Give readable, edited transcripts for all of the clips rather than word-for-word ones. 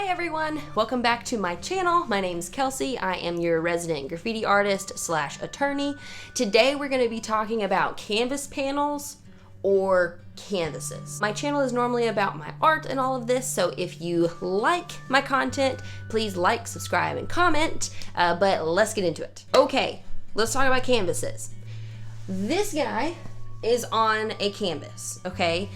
Hi everyone, welcome back to my channel. My name's Kelsey. I am your resident graffiti artist slash attorney. Today we're going to be talking about canvas panels or canvases. My channel is normally about my art and all of this, so if you like my content, please like, subscribe, and comment, but let's get into it. Okay, let's talk about canvases. This guy is on a canvas, okay?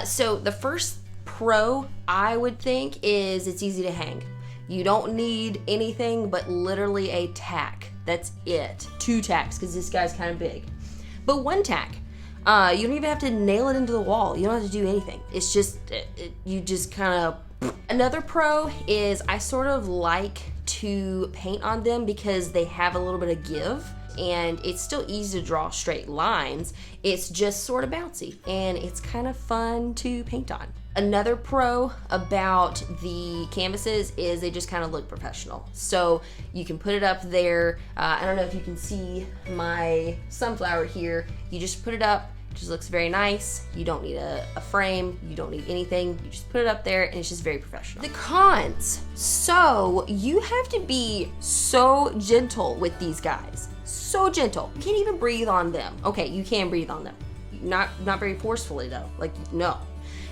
So the first pro I would think is it's easy to hang. You don't need anything but literally a tack. That's it. 2 tacks because this guy's kind of big. But 1 tack. You don't even have to nail it into the wall. You don't have to do anything. It's just, you just kind of... Another pro is I sort of like to paint on them because they have a little bit of give. And it's still easy to draw straight lines. It's just sort of bouncy and it's kind of fun to paint on. Another pro about the canvases is they just kind of look professional. So you can put it up there. I don't know if you can see my sunflower here. You just put it up. It just looks very nice. You don't need a frame. You don't need anything. You just put it up there and it's just very professional. The cons. So you have to be so gentle with these guys. So gentle. You can't even breathe on them. Okay, you can breathe on them. Not very forcefully though. Like, no.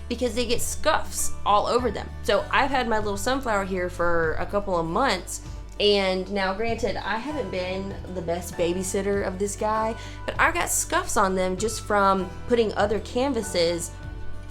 Because they get scuffs all over them. So I've had my little sunflower here for a couple of months, and now granted, I haven't been the best babysitter of this guy, but I've got scuffs on them just from putting other canvases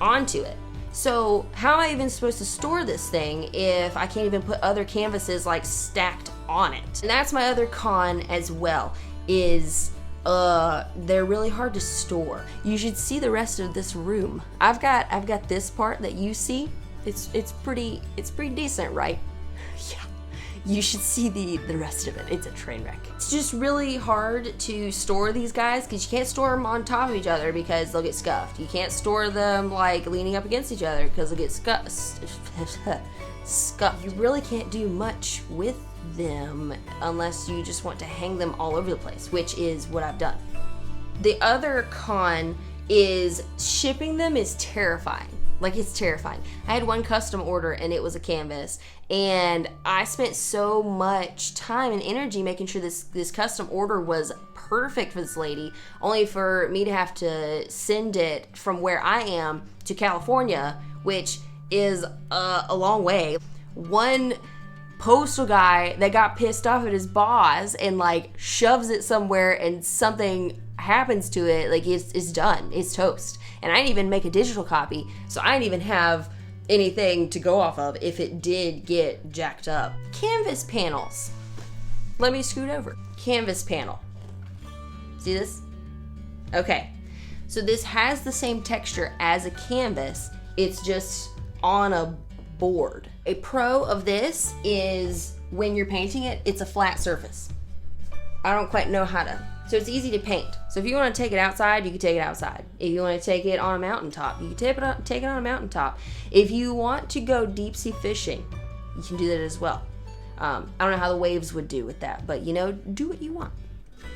onto it. So how am I even supposed to store this thing if I can't even put other canvases like stacked on it? And that's my other con as well, is they're really hard to store. You should see the rest of this room. I've got this part that you see. It's pretty decent, right? Yeah. You should see the rest of it. It's a train wreck. It's just really hard to store these guys because you can't store them on top of each other because they'll get scuffed. You can't store them like leaning up against each other because they'll get scuffed. You really can't do much with them unless you just want to hang them all over the place, which is what I've done. The other con is shipping them is terrifying. Like, it's terrifying. I had one custom order and it was a canvas, and I spent so much time and energy making sure this custom order was perfect for this lady, only for me to have to send it from where I am to California, which is a long way. One postal guy that got pissed off at his boss and like shoves it somewhere and something happens to it, like it's done, it's toast. And I didn't even make a digital copy, so I didn't even have anything to go off of if it did get jacked up. Canvas panels. Let me scoot over. Canvas panel. See this? Okay, so this has the same texture as a canvas, it's just on a board. A pro of this is when you're painting it, it's a flat surface. I don't quite know how to, so it's easy to paint. So if you want to take it outside, you can take it outside. If you want to take it on a mountaintop, you can take it on a mountaintop. If you want to go deep sea fishing, you can do that as well. I don't know how the waves would do with that, but you know, do what you want.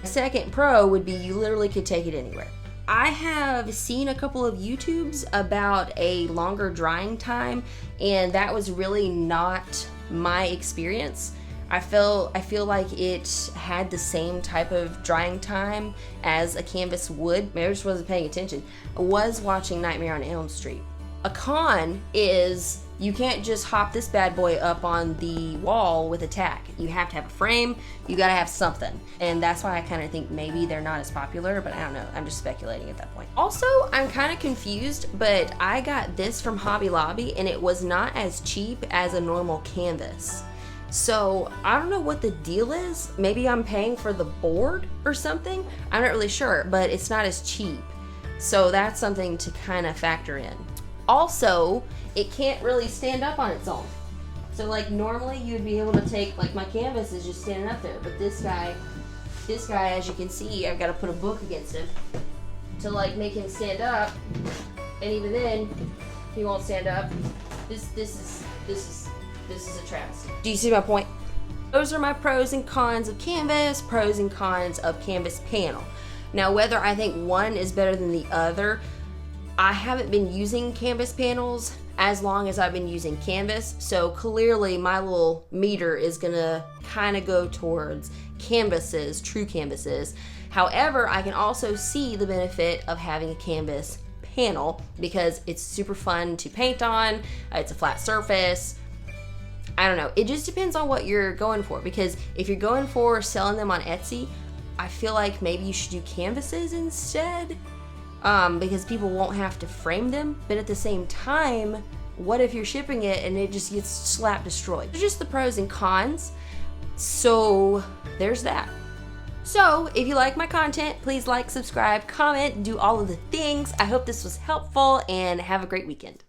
Second pro would be you literally could take it anywhere. I have seen a couple of YouTubes about a longer drying time, and that was really not my experience. I feel like it had the same type of drying time as a canvas would. Maybe I just wasn't paying attention. I was watching Nightmare on Elm Street. A con is you can't just hop this bad boy up on the wall with a tack. You have to have a frame, you gotta have something. And that's why I kind of think maybe they're not as popular, but I don't know, I'm just speculating at that point. Also, I'm kind of confused, but I got this from Hobby Lobby and it was not as cheap as a normal canvas. So I don't know what the deal is. Maybe I'm paying for the board or something. I'm not really sure, but it's not as cheap. So that's something to kind of factor in. Also, it can't really stand up on its own. So like normally you'd be able to take, like my canvas is just standing up there, but this guy, as you can see, I've got to put a book against him to like make him stand up. And even then, he won't stand up. This is a travesty. Do you see my point? Those are my pros and cons of canvas, pros and cons of canvas panel. Now, whether I think one is better than the other, I haven't been using canvas panels as long as I've been using canvas. So clearly my little meter is gonna kind of go towards canvases, true canvases. However, I can also see the benefit of having a canvas panel because it's super fun to paint on. It's a flat surface. I don't know. It just depends on what you're going for, because if you're going for selling them on Etsy, I feel like maybe you should do canvases instead, because people won't have to frame them. But at the same time, what if you're shipping it and it just gets slap destroyed? There's just the pros and cons. So there's that. So if you like my content, please like, subscribe, comment, do all of the things. I hope this was helpful, and have a great weekend.